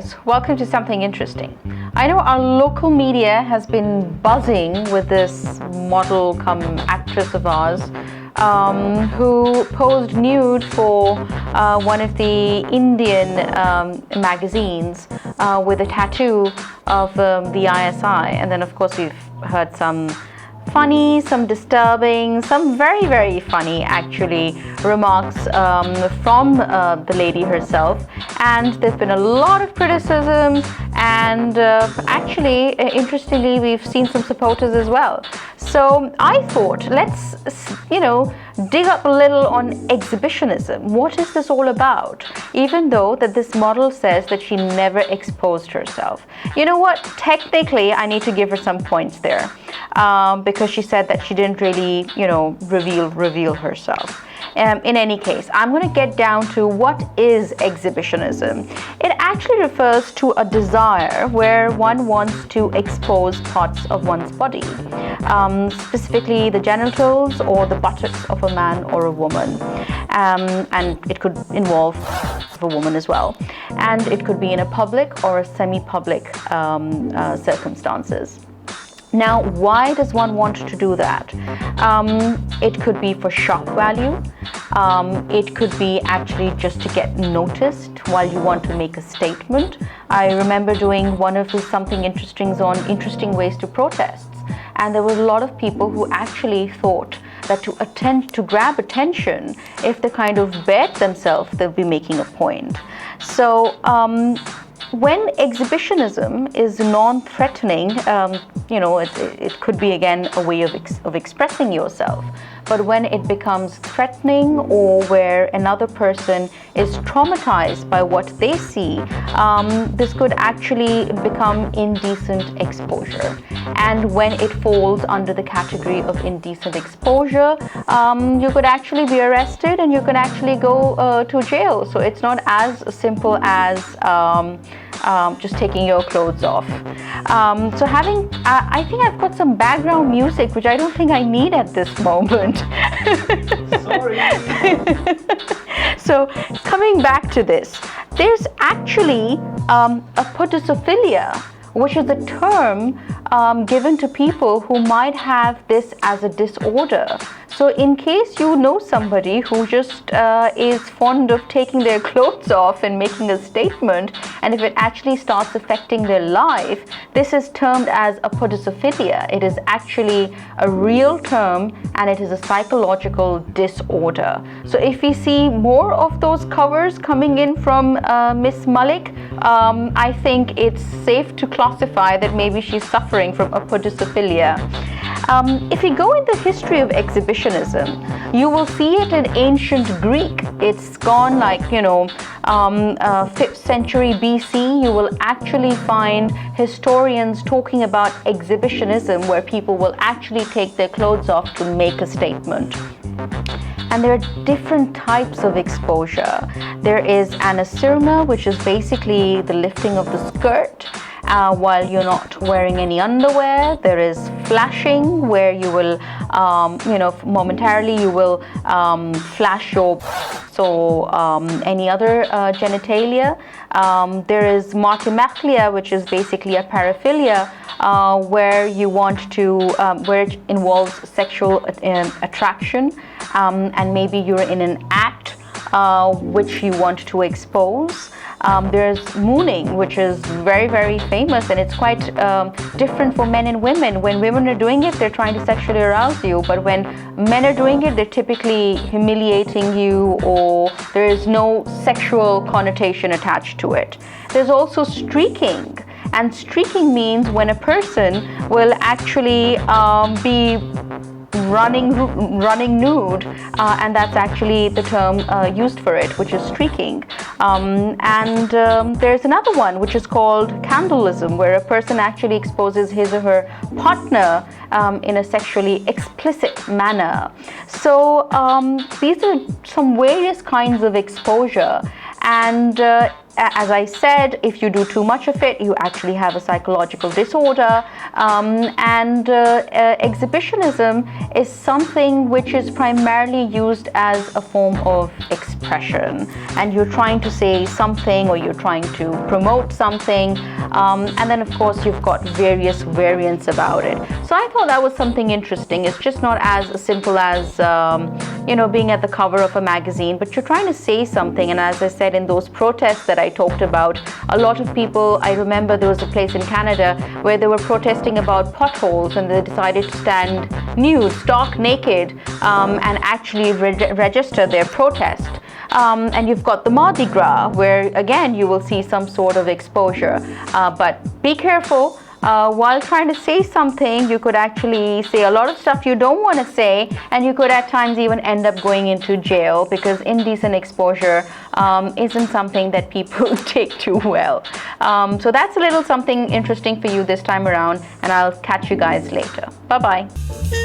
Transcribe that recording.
guys, welcome to Something Interesting. I know our local media has been buzzing with this model come actress of ours who posed nude for one of the Indian magazines with a tattoo of the ISI. And then of course we've heard some funny, some disturbing, some very, very funny actually remarks from the lady herself. And there's been a lot of criticism, and actually, interestingly, we've seen some supporters as well. So I thought, let's, dig up a little on exhibitionism. What is this all about? Even though that this model says that she never exposed herself. You know what? Technically, I need to give her some points there because she said that she didn't really, reveal herself. In any case, I'm going to get down to what is exhibitionism. It actually refers to a desire where one wants to expose parts of one's body, specifically the genitals or the buttocks of a man or a woman. And it could involve a woman as well. And it could be in a public or a semi-public circumstances. Now, why does one want to do that? It could be for shock value. It could be actually just to get noticed while you want to make a statement. I remember doing one of the Something Interestings on interesting ways to protests. And there was a lot of people who actually thought that to grab attention, if they kind of bared themselves, they'll be making a point. So, when exhibitionism is non-threatening, it could be again a way of expressing yourself. But when it becomes threatening or where another person is traumatized by what they see, this could actually become indecent exposure. And when it falls under the category of indecent exposure, you could actually be arrested and you could actually go to jail. So it's not as simple as just taking your clothes off. So I think I've got some background music, which I don't think I need at this moment. Sorry. So coming back to this, there's actually a podicophilia, which is a term given to people who might have this as a disorder. So in case you know somebody who just is fond of taking their clothes off and making a statement, and if it actually starts affecting their life, this is termed as a podicophilia. It is actually a real term and it is a psychological disorder. So if we see more of those covers coming in from Miss Malik, I think it's safe to classify that maybe she's suffering from a podicophilia. If you go in the history of exhibitionism, you will see it in ancient Greek. It's gone 5th century BC. You will actually find historians talking about exhibitionism where people will actually take their clothes off to make a statement. And there are different types of exposure. There is anasyrma, which is basically the lifting of the skirt while you're not wearing any underwear. There is flashing, where you will, momentarily you will flash your any other genitalia. There is martimachlia, which is basically a paraphilia, where you want to, where it involves sexual attraction, and maybe you're in an act which you want to expose. There's mooning, which is very, very famous, and it's quite different for men and women. When women are doing it, they're trying to sexually arouse you, but when men are doing it, they're typically humiliating you, or there is no sexual connotation attached to it. There's also streaking, and streaking means when a person will actually be running nude, and that's actually the term used for it, which is streaking. There's another one which is called candleism, where a person actually exposes his or her partner in a sexually explicit manner. So these are some various kinds of exposure, and as I said, if you do too much of it, you actually have a psychological disorder. Exhibitionism is something which is primarily used as a form of expression, and you're trying to say something or you're trying to promote something, and then of course you've got various variants about it. So I thought that was something interesting. It's just not as simple as being at the cover of a magazine, but you're trying to say something. And as I said, in those protests that I talked about, a lot of people, I remember there was a place in Canada where they were protesting about potholes, and they decided to stand nude, stark naked, and actually register their protest. And you've got the Mardi Gras, where again you will see some sort of exposure, but be careful. While trying to say something, you could actually say a lot of stuff you don't want to say, and you could at times even end up going into jail, because indecent exposure isn't something that people take too well. So that's a little something interesting for you this time around, and I'll catch you guys later. Bye-bye.